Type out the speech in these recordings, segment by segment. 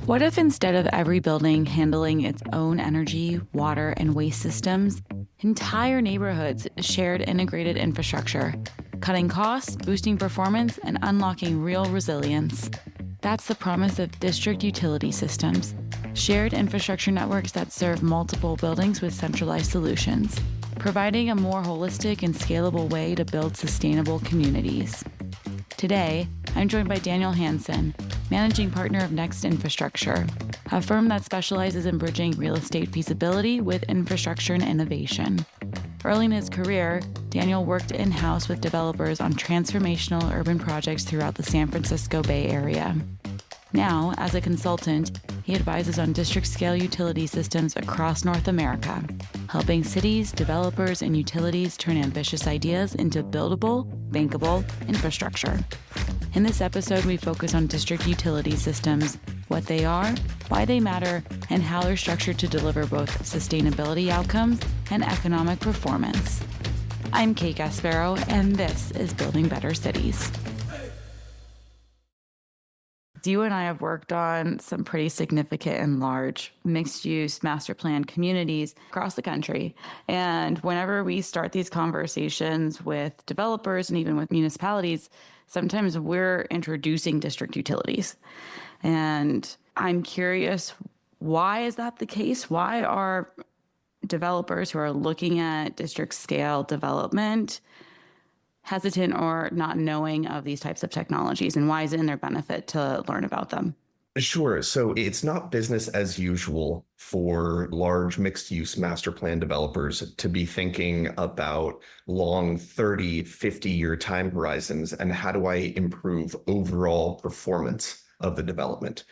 What if instead of every building handling its own energy, water, and waste systems, entire neighborhoods shared integrated infrastructure, cutting costs, boosting performance, and unlocking real resilience? That's the promise of district utility systems, shared infrastructure networks that serve multiple buildings with centralized solutions, providing a more holistic and scalable way to build sustainable communities. Today, I'm joined by Daniel Hansen, managing partner of Next Infrastructure, a firm that specializes in bridging real estate feasibility with infrastructure and innovation. Early in his career, Daniel worked in-house with developers on transformational urban projects throughout the San Francisco Bay Area. Now, as a consultant, he advises on district-scale utility systems across North America, helping cities, developers, and utilities turn ambitious ideas into buildable, bankable infrastructure. In this episode, we focus on district utility systems, what they are, why they matter, and how they're structured to deliver both sustainability outcomes and economic performance. I'm Kate Gasparo, and this is Building Better Cities. You and I have worked on some pretty significant and large mixed-use master plan communities across the country. And whenever we start these conversations with developers and even with municipalities, sometimes we're introducing district utilities. And I'm curious, why is that the case? Why are developers who are looking at district scale development hesitant or not knowing of these types of technologies, and why is it in their benefit to learn about them? Sure. So it's not business as usual for large mixed use master plan developers to be thinking about long 30, 50-year time horizons and how do I improve overall performance of the development.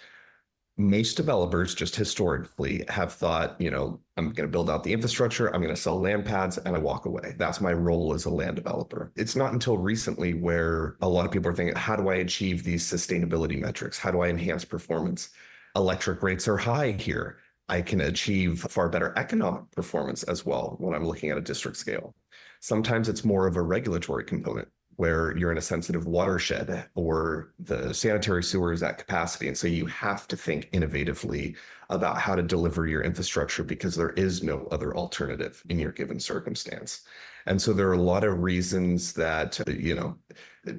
Most developers just historically have thought, I'm going to build out the infrastructure, I'm going to sell land pads, and I walk away. That's my role as a land developer. It's not until recently where a lot of people are thinking, how do I achieve these sustainability metrics? How do I enhance performance? Electric rates are high here. I can achieve far better economic performance as well when I'm looking at a district scale. Sometimes it's more of a regulatory component, where you're in a sensitive watershed or the sanitary sewer is at capacity. And so you have to think innovatively about how to deliver your infrastructure because there is no other alternative in your given circumstance. And so there are a lot of reasons that,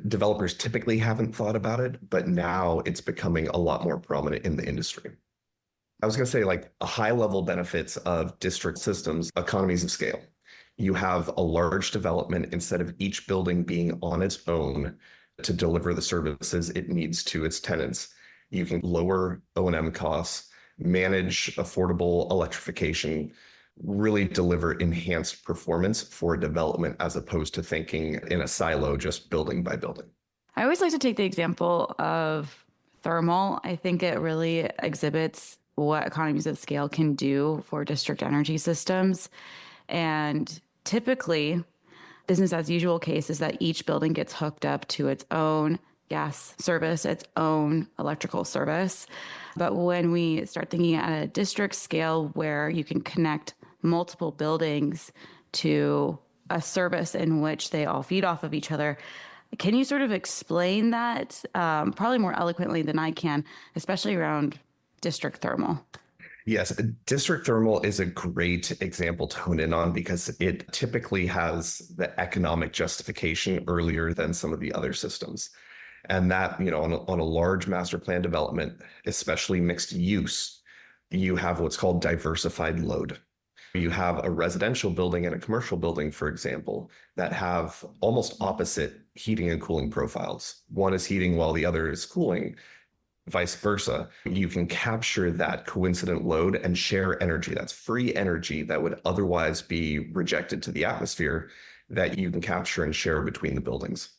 developers typically haven't thought about it, but now it's becoming a lot more prominent in the industry. I was going to say, a high level benefits of district systems, economies of scale. You have a large development instead of each building being on its own to deliver the services it needs to its tenants. You can lower O&M costs, manage affordable electrification, really deliver enhanced performance for development as opposed to thinking in a silo, just building by building. I always like to take the example of thermal. I think it really exhibits what economies of scale can do for district energy systems. And typically, business as usual case is that each building gets hooked up to its own gas service, its own electrical service. But when we start thinking at a district scale where you can connect multiple buildings to a service in which they all feed off of each other, can you sort of explain that probably more eloquently than I can, especially around district thermal? Yes, district thermal is a great example to hone in on because it typically has the economic justification earlier than some of the other systems. And that, on a large master plan development, especially mixed use, you have what's called diversified load. You have a residential building and a commercial building, for example, that have almost opposite heating and cooling profiles. One is heating while the other is cooling. Vice versa, you can capture that coincident load and share energy. That's free energy that would otherwise be rejected to the atmosphere that you can capture and share between the buildings.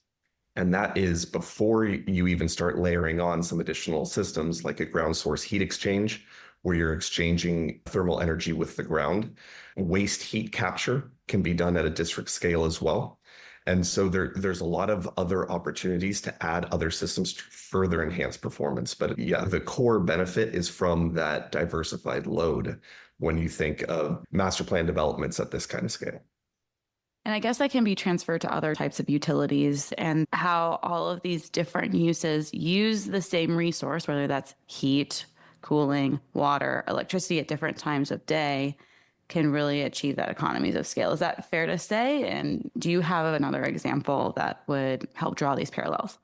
And that is before you even start layering on some additional systems like a ground source heat exchange, where you're exchanging thermal energy with the ground. Waste heat capture can be done at a district scale as well. And so there's a lot of other opportunities to add other systems to further enhance performance. But yeah, the core benefit is from that diversified load when you think of master plan developments at this kind of scale. And I guess that can be transferred to other types of utilities and how all of these different uses use the same resource, whether that's heat, cooling, water, electricity at different times of day can really achieve that economies of scale. Is that fair to say? And do you have another example that would help draw these parallels?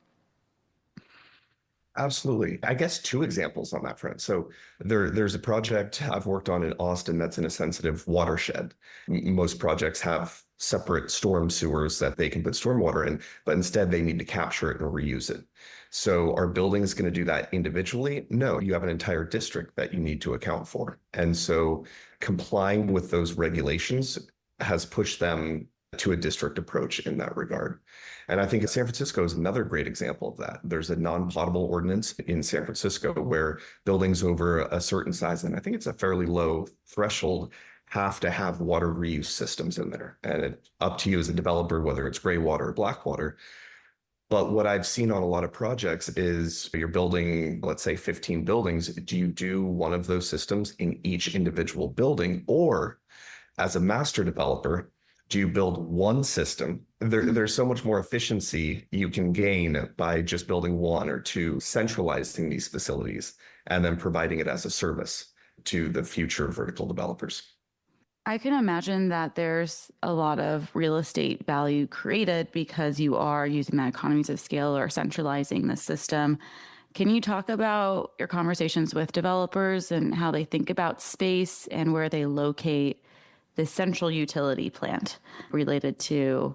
Absolutely. I guess two examples on that front. So there's a project I've worked on in Austin that's in a sensitive watershed. Most projects have separate storm sewers that they can put stormwater in, but instead they need to capture it and reuse it. So are buildings going to do that individually? No, you have an entire district that you need to account for. And so complying with those regulations has pushed them to a district approach in that regard. And I think San Francisco is another great example of that. There's a non-potable ordinance in San Francisco where buildings over a certain size, and I think it's a fairly low threshold, have to have water reuse systems in there. And it's up to you as a developer, whether it's greywater or blackwater. But what I've seen on a lot of projects is you're building, let's say 15 buildings. Do you do one of those systems in each individual building? Or as a master developer, do you build one system? There's so much more efficiency you can gain by just building one or two, centralizing these facilities, and then providing it as a service to the future vertical developers. I can imagine that there's a lot of real estate value created because you are using that economies of scale or centralizing the system. Can you talk about your conversations with developers and how they think about space and where they locate the central utility plant related to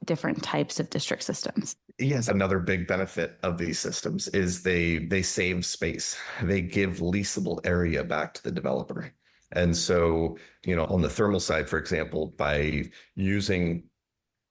different types of district systems? Yes, another big benefit of these systems is they save space. They give leasable area back to the developer. And so, on the thermal side, for example, by using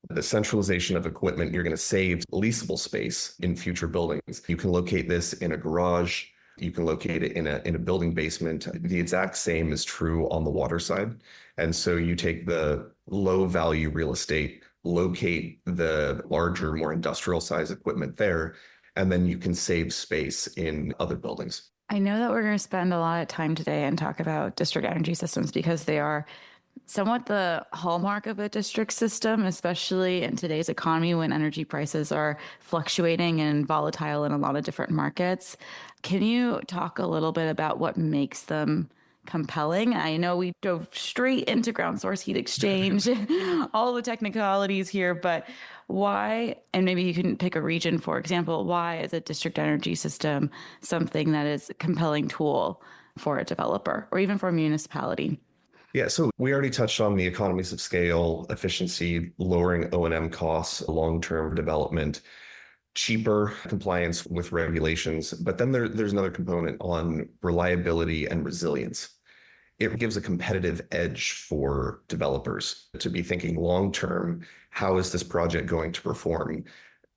the centralization of equipment, you're going to save leasable space in future buildings. You can locate this in a garage. You can locate it in a building basement. The exact same is true on the water side. And so you take the low value real estate, locate the larger, more industrial size equipment there, and then you can save space in other buildings. I know that we're going to spend a lot of time today and talk about district energy systems because they are somewhat the hallmark of a district system, especially in today's economy when energy prices are fluctuating and volatile in a lot of different markets. Can you talk a little bit about what makes them compelling? I know we dove straight into ground source heat exchange, all the technicalities here, but why, and maybe you can pick a region, for example, why is a district energy system something that is a compelling tool for a developer or even for a municipality? Yeah, so we already touched on the economies of scale, efficiency, lowering O&M costs, long-term development, cheaper compliance with regulations. But then there's another component on reliability and resilience. It gives a competitive edge for developers to be thinking long-term, how is this project going to perform?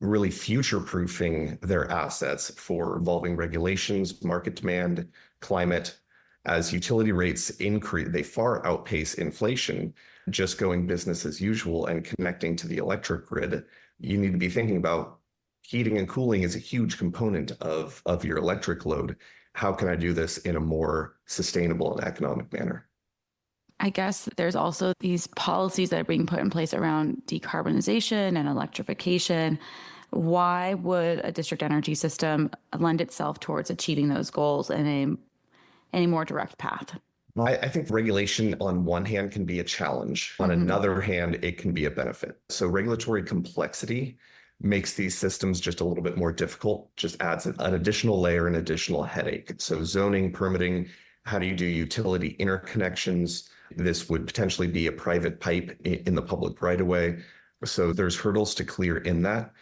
Really future-proofing their assets for evolving regulations, market demand, climate. As utility rates increase, they far outpace inflation. Just going business as usual and connecting to the electric grid, you need to be thinking about heating and cooling is a huge component of your electric load. How can I do this in a more sustainable and economic manner? I guess there's also these policies that are being put in place around decarbonization and electrification. Why would a district energy system lend itself towards achieving those goals in a more direct path? I think regulation on one hand can be a challenge. On another hand, it can be a benefit. So regulatory complexity makes these systems just a little bit more difficult, just adds an additional layer, an additional headache. So zoning, permitting, how do you do utility interconnections? This would potentially be a private pipe in the public right of way. So there's hurdles to clear in that.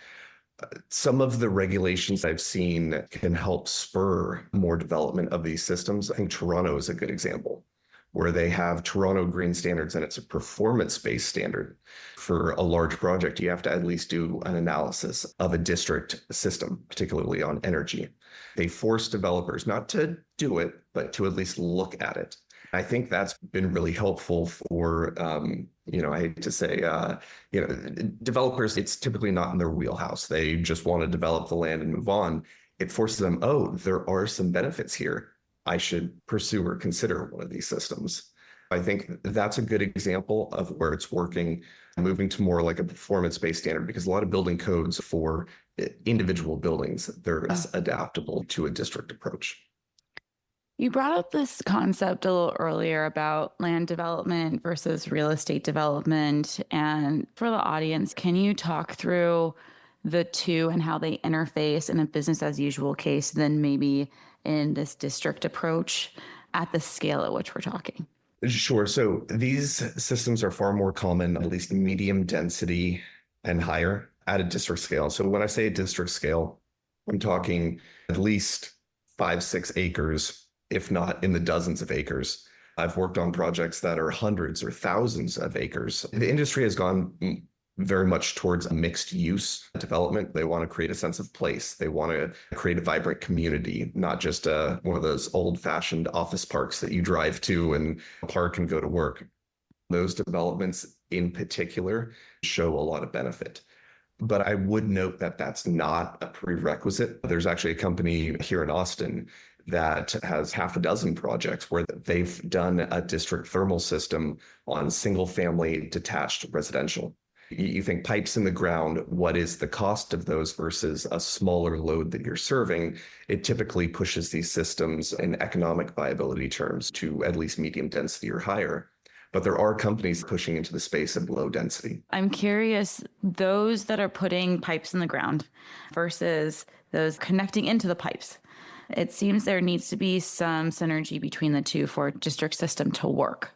Some of the regulations I've seen can help spur more development of these systems. I think Toronto is a good example, where they have Toronto Green Standards, and it's a performance-based standard. For a large project, you have to at least do an analysis of a district system, particularly on energy. They force developers not to do it, but to at least look at it. I think that's been really helpful for, I hate to say, developers, it's typically not in their wheelhouse. They just want to develop the land and move on. It forces them, there are some benefits here. I should pursue or consider one of these systems. I think that's a good example of where it's working, moving to more like a performance-based standard, because a lot of building codes for individual buildings, they're adaptable to a district approach. You brought up this concept a little earlier about land development versus real estate development. And for the audience, can you talk through the two and how they interface in a business as usual case, then maybe in this district approach at the scale at which we're talking? Sure. So these systems are far more common, at least medium density and higher at a district scale. So when I say district scale, I'm talking at least 5, 6 acres, if not in the dozens of acres. I've worked on projects that are hundreds or thousands of acres. The industry has gone very much towards a mixed use development. They want to create a sense of place. They want to create a vibrant community, not just one of those old fashioned office parks that you drive to and park and go to work. Those developments in particular show a lot of benefit. But I would note that that's not a prerequisite. There's actually a company here in Austin that has half a dozen projects where they've done a district thermal system on single family detached residential. You think pipes in the ground, what is the cost of those versus a smaller load that you're serving? It typically pushes these systems in economic viability terms to at least medium density or higher. But there are companies pushing into the space of low density. I'm curious, those that are putting pipes in the ground versus those connecting into the pipes. It seems there needs to be some synergy between the two for a district system to work.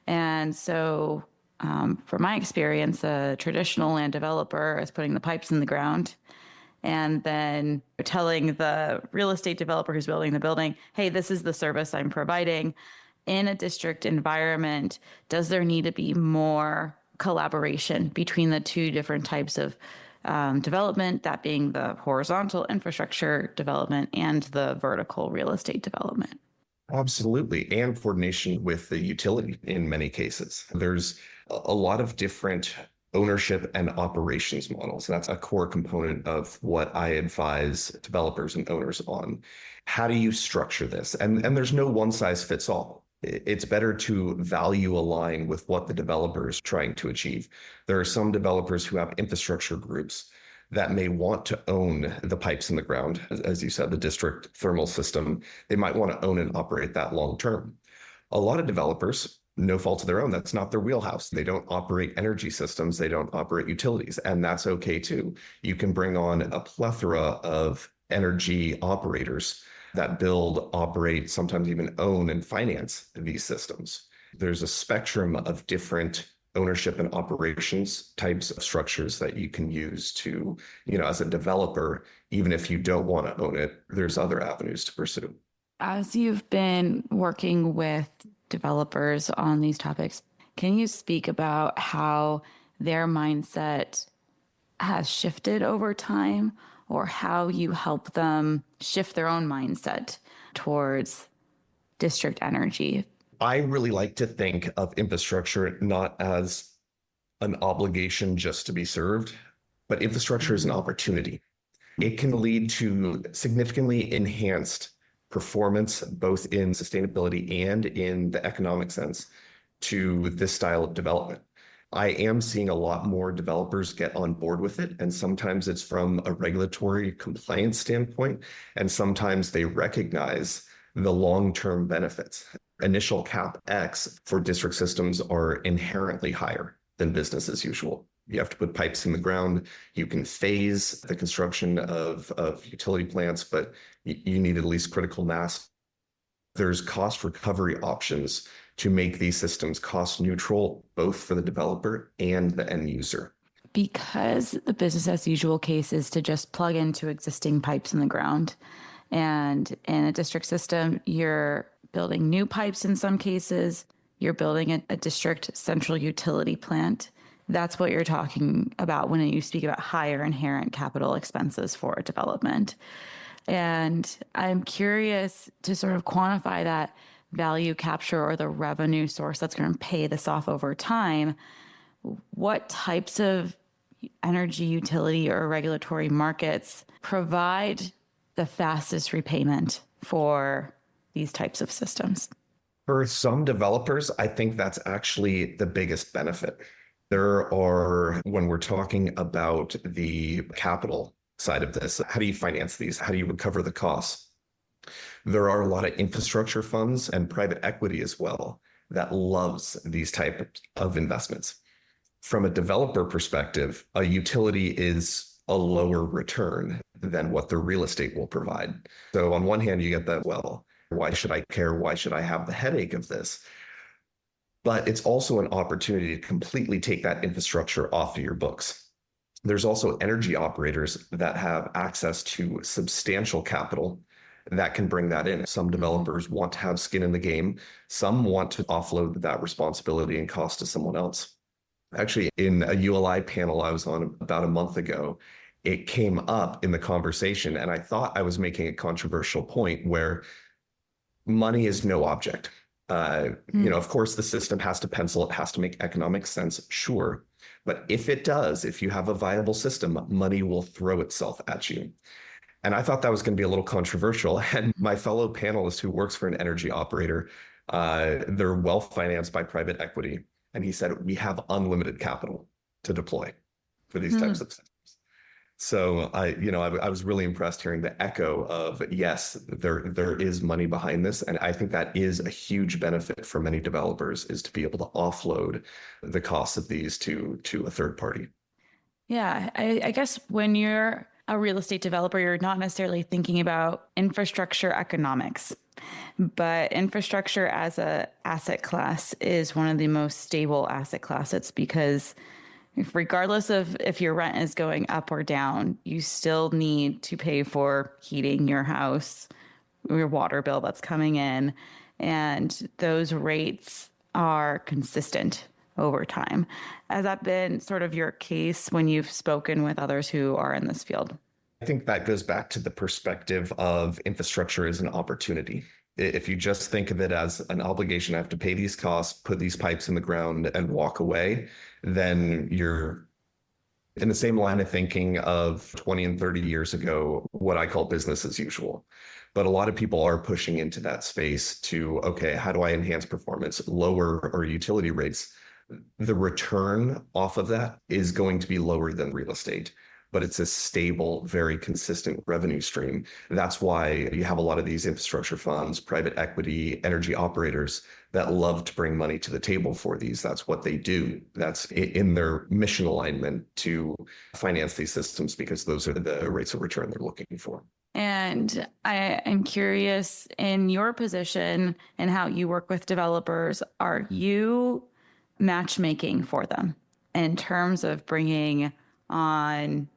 And so from my experience, a traditional land developer is putting the pipes in the ground and then telling the real estate developer who's building the building, hey, this is the service I'm providing. In a district environment, does there need to be more collaboration between the two different types of development, that being the horizontal infrastructure development and the vertical real estate development? Absolutely. And coordination with the utility in many cases. There's a lot of different ownership and operations models. That's a core component of what I advise developers and owners on. How do you structure this? And there's no one size fits all. It's better to value align with what the developer is trying to achieve. There are some developers who have infrastructure groups that may want to own the pipes in the ground. As you said, the district thermal system, they might want to own and operate that long term. A lot of developers, no fault of their own, that's not their wheelhouse. They don't operate energy systems, they don't operate utilities, and that's okay too. You can bring on a plethora of energy operators that build, operate, sometimes even own and finance these systems. There's a spectrum of different ownership and operations types of structures that you can use to, as a developer, even if you don't want to own it, there's other avenues to pursue. As you've been working with developers on these topics, can you speak about how their mindset has shifted over time, or how you help them shift their own mindset towards district energy? I really like to think of infrastructure not as an obligation just to be served, but infrastructure is an opportunity. It can lead to significantly enhanced performance, both in sustainability and in the economic sense, to this style of development. I am seeing a lot more developers get on board with it, and sometimes it's from a regulatory compliance standpoint, and sometimes they recognize the long-term benefits. Initial CapEx for district systems are inherently higher than business as usual. You have to put pipes in the ground. You can phase the construction of utility plants, but you need at least critical mass. There's cost recovery options to make these systems cost neutral, both for the developer and the end user. Because the business as usual case is to just plug into existing pipes in the ground. And in a district system, you're building new pipes in some cases. You're building a district central utility plant. That's what you're talking about when you speak about higher inherent capital expenses for development. And I'm curious to sort of quantify that value capture or the revenue source that's going to pay this off over time. What types of energy utility or regulatory markets provide the fastest repayment for these types of systems? For some developers, I think that's actually the biggest benefit. There are, when we're talking about the capital side of this, how do you finance these? How do you recover the costs? There are a lot of infrastructure funds and private equity as well that loves these types of investments. From a developer perspective, a utility is a lower return than what the real estate will provide. So on one hand, you get that, well, why should I care? Why should I have the headache of this? But it's also an opportunity to completely take that infrastructure off of your books. There's also energy operators that have access to substantial capital that can bring that in. Some developers want to have skin in the game. Some want to offload that responsibility and cost to someone else. Actually, in a ULI panel I was on about a month ago, it came up in the conversation, and I thought I was making a controversial point where money is no object. Of course, the system has to pencil, it has to make economic sense, sure. But if it does, if you have a viable system, money will throw itself at you. And I thought that was going to be a little controversial. And my fellow panelist who works for an energy operator, they're well financed by private equity. And he said, we have unlimited capital to deploy for these types of systems. So I was really impressed hearing the echo of, yes, there is money behind this. And I think that is a huge benefit for many developers, is to be able to offload the costs of these to a third party. Yeah, I guess when you're a real estate developer, you're not necessarily thinking about infrastructure economics, but infrastructure as a asset class is one of the most stable asset classes, because regardless of if your rent is going up or down, you still need to pay for heating your house, your water bill that's coming in, and those rates are consistent over time. Has that been sort of your case when you've spoken with others who are in this field? I think that goes back to the perspective of infrastructure as an opportunity. If you just think of it as an obligation, I have to pay these costs, put these pipes in the ground and walk away, then you're in the same line of thinking of 20 and 30 years ago, what I call business as usual. But a lot of people are pushing into that space to, okay, how do I enhance performance, lower our utility rates? The return off of that is going to be lower than real estate, but it's a stable, very consistent revenue stream. That's why you have a lot of these infrastructure funds, private equity, energy operators that love to bring money to the table for these. That's what they do. That's in their mission alignment to finance these systems, because those are the rates of return they're looking for. And I'm curious, in your position and how you work with developers, are you matchmaking for them in terms of bringing on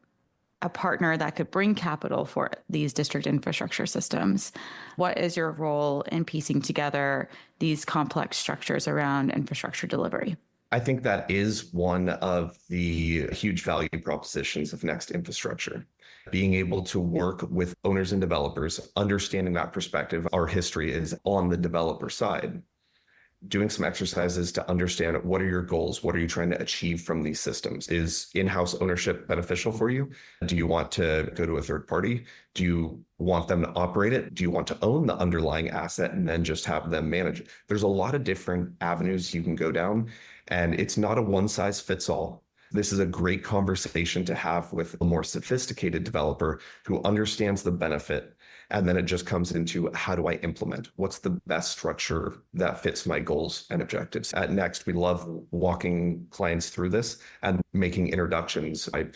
a partner that could bring capital for these district infrastructure systems? What is your role in piecing together these complex structures around infrastructure delivery? I think that is one of the huge value propositions of Next Infrastructure. Being able to work with owners and developers, understanding that perspective. Our history is on the developer side. Doing some exercises to understand, what are your goals? What are you trying to achieve from these systems? Is in-house ownership beneficial for you? Do you want to go to a third party? Do you want them to operate it? Do you want to own the underlying asset and then just have them manage it? There's a lot of different avenues you can go down, and it's not a one size fits all. This is a great conversation to have with a more sophisticated developer who understands the benefit. And then it just comes into, how do I implement? What's the best structure that fits my goals and objectives? At Next, we love walking clients through this and making introductions. I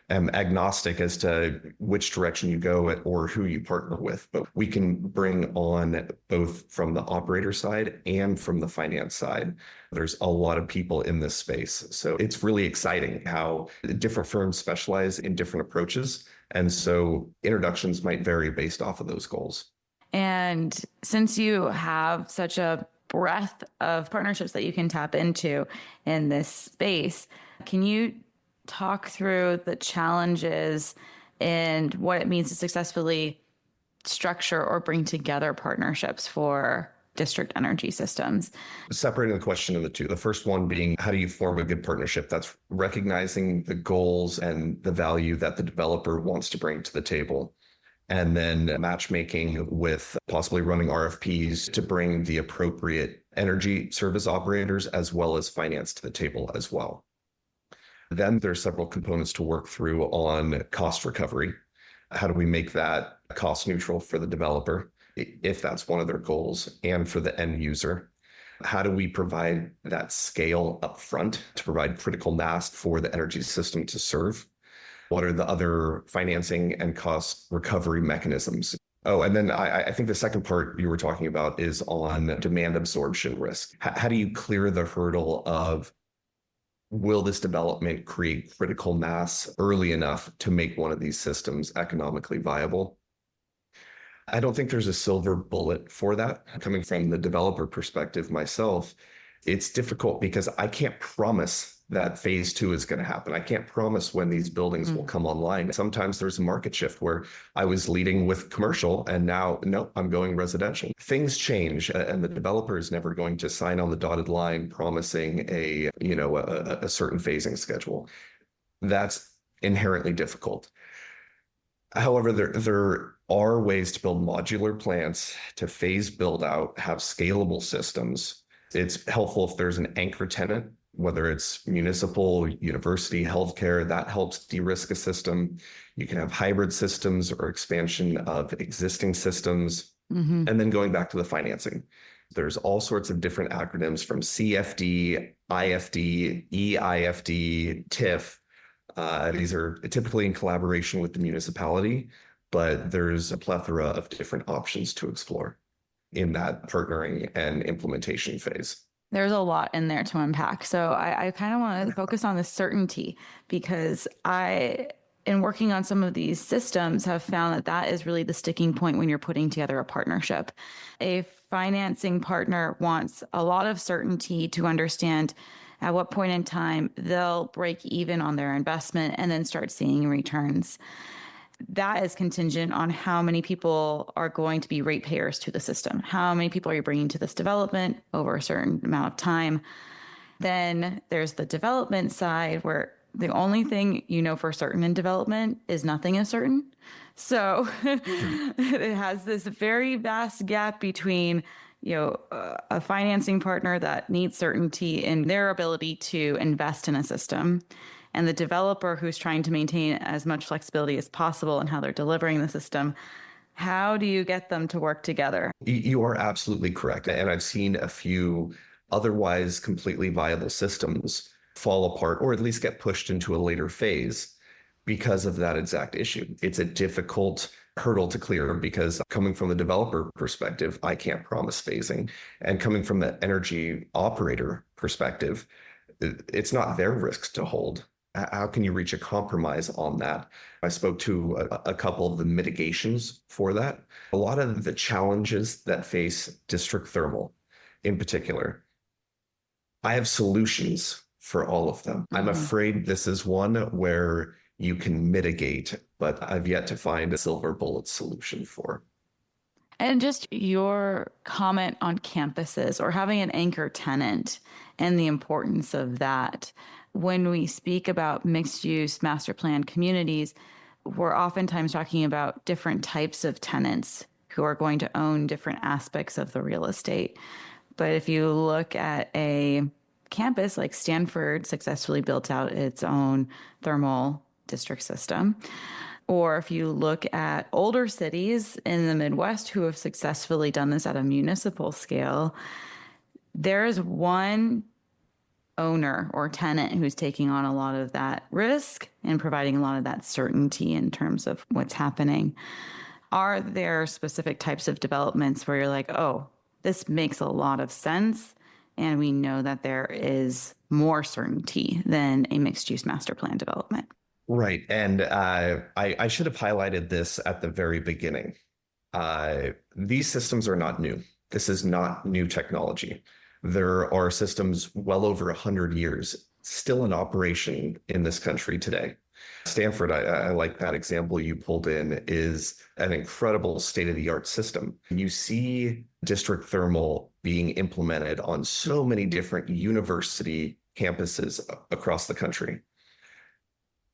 am agnostic as to which direction you go or who you partner with, but we can bring on both from the operator side and from the finance side. There's a lot of people in this space. So it's really exciting how different firms specialize in different approaches. And so introductions might vary based off of those goals. And since you have such a breadth of partnerships that you can tap into in this space, can you talk through the challenges and what it means to successfully structure or bring together partnerships for district energy systems? Separating the question of the two. The first one being, how do you form a good partnership? That's recognizing the goals and the value that the developer wants to bring to the table. And then matchmaking with possibly running RFPs to bring the appropriate energy service operators as well as finance to the table as well. Then there's several components to work through on cost recovery. How do we make that cost neutral for the developer? if that's one of their goals, and for the end user. How do we provide that scale up front to provide critical mass for the energy system to serve? What are the other financing and cost recovery mechanisms? Oh, and then I think the second part you were talking about is on demand absorption risk. How do you clear the hurdle of, will this development create critical mass early enough to make one of these systems economically viable? I don't think there's a silver bullet for that. Coming from the developer perspective myself, it's difficult because I can't promise that phase two is going to happen. I can't promise when these buildings will come online. Sometimes there's a market shift where I was leading with commercial and now, no, I'm going residential. Things change, and the developer is never going to sign on the dotted line promising a certain phasing schedule. That's inherently difficult. However, there are ways to build modular plants to phase build out, have scalable systems. It's helpful if there's an anchor tenant, whether it's municipal, university, healthcare, that helps de-risk a system. You can have hybrid systems or expansion of existing systems. And then going back to the financing, there's all sorts of different acronyms from CFD, IFD, EIFD, TIF. These are typically in collaboration with the municipality, but there's a plethora of different options to explore in that partnering and implementation phase. There's a lot in there to unpack. So I kind of want to focus on the certainty, because in working on some of these systems, have found that that is really the sticking point when you're putting together a partnership. A financing partner wants a lot of certainty to understand at what point in time they'll break even on their investment and then start seeing returns. That is contingent on how many people are going to be ratepayers to the system. How many people are you bringing to this development over a certain amount of time? Then there's the development side, where the only thing you know for certain in development is nothing is certain. So it has this very vast gap between a financing partner that needs certainty in their ability to invest in a system, and the developer who's trying to maintain as much flexibility as possible in how they're delivering the system. How do you get them to work together? You are absolutely correct. And I've seen a few otherwise completely viable systems fall apart, or at least get pushed into a later phase because of that exact issue. It's a difficult hurdle to clear, because coming from the developer perspective, I can't promise phasing. And coming from the energy operator perspective, it's not their risks to hold. How can you reach a compromise on that? I spoke to a couple of the mitigations for that. A lot of the challenges that face district thermal in particular, I have solutions for all of them. I'm afraid this is one where you can mitigate, but I've yet to find a silver bullet solution for. And just your comment on campuses or having an anchor tenant and the importance of that. When we speak about mixed use master plan communities, we're oftentimes talking about different types of tenants who are going to own different aspects of the real estate. But if you look at a campus like Stanford successfully built out its own thermal district system, or if you look at older cities in the Midwest who have successfully done this at a municipal scale, there is one owner or tenant who's taking on a lot of that risk and providing a lot of that certainty in terms of what's happening. Are there specific types of developments where you're like, oh, this makes a lot of sense, and we know that there is more certainty than a mixed-use master plan development? Right. And I should have highlighted this at the very beginning. These systems are not new. This is not new technology. There are systems well over 100 years still in operation in this country today. Stanford, I like that example you pulled in, is an incredible state-of-the-art system. You see district thermal being implemented on so many different university campuses across the country.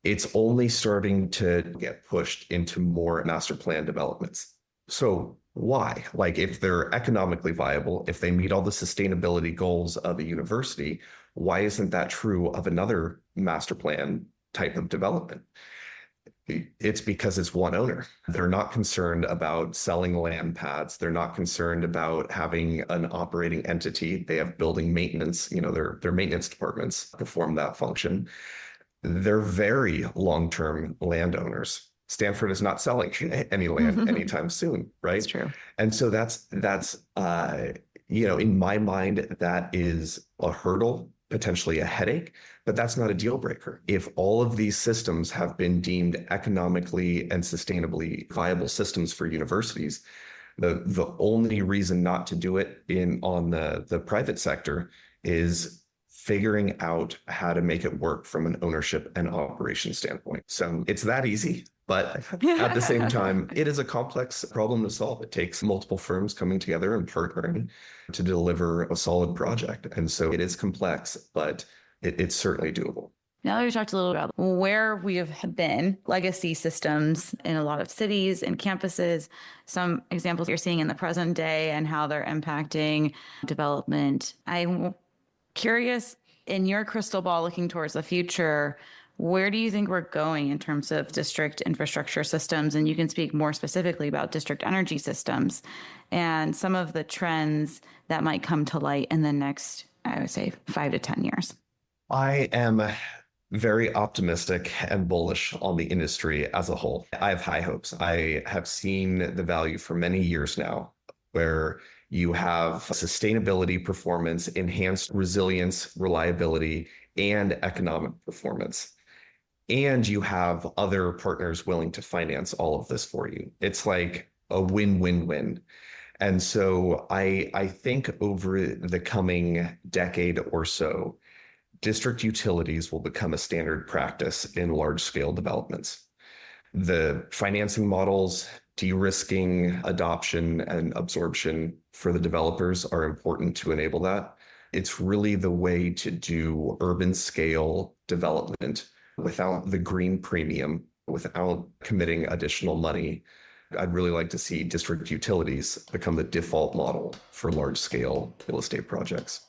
It's only starting to get pushed into more master plan developments. So why? Like, if they're economically viable, if they meet all the sustainability goals of a university, why isn't that true of another master plan type of development? It's because it's one owner. They're not concerned about selling land pads. They're not concerned about having an operating entity. They have building maintenance, their maintenance departments perform that function. They're very long-term landowners. Stanford is not selling any land anytime soon, right? That's true. And so that's in my mind, that is a hurdle, potentially a headache, but that's not a deal breaker. If all of these systems have been deemed economically and sustainably viable systems for universities, the only reason not to do it on the private sector is figuring out how to make it work from an ownership and operation standpoint. So it's that easy, but at the same time, it is a complex problem to solve. It takes multiple firms coming together and partnering to deliver a solid project. And so it is complex, but it's certainly doable. Now that we talked a little about where we have been, legacy systems in a lot of cities and campuses, some examples you're seeing in the present day and how they're impacting development. I'm curious, in your crystal ball looking towards the future, where do you think we're going in terms of district infrastructure systems? And you can speak more specifically about district energy systems and some of the trends that might come to light in the next, I would say, 5 to 10 years. I am very optimistic and bullish on the industry as a whole. I have high hopes. I have seen the value for many years now, where you have sustainability performance, enhanced resilience, reliability, and economic performance. And you have other partners willing to finance all of this for you. It's like a win-win-win. And so I think over the coming decade or so, district utilities will become a standard practice in large-scale developments. The financing models, de-risking, adoption, and absorption for the developers are important to enable that. It's really the way to do urban scale development without the green premium, without committing additional money. I'd really like to see district utilities become the default model for large scale real estate projects.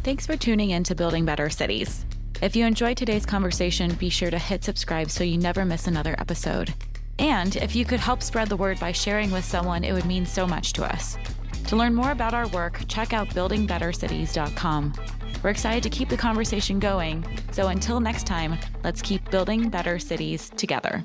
Thanks for tuning in to Building Better Cities. If you enjoyed today's conversation, be sure to hit subscribe so you never miss another episode. And if you could help spread the word by sharing with someone, it would mean so much to us. To learn more about our work, check out buildingbettercities.com. We're excited to keep the conversation going. So until next time, let's keep building better cities together.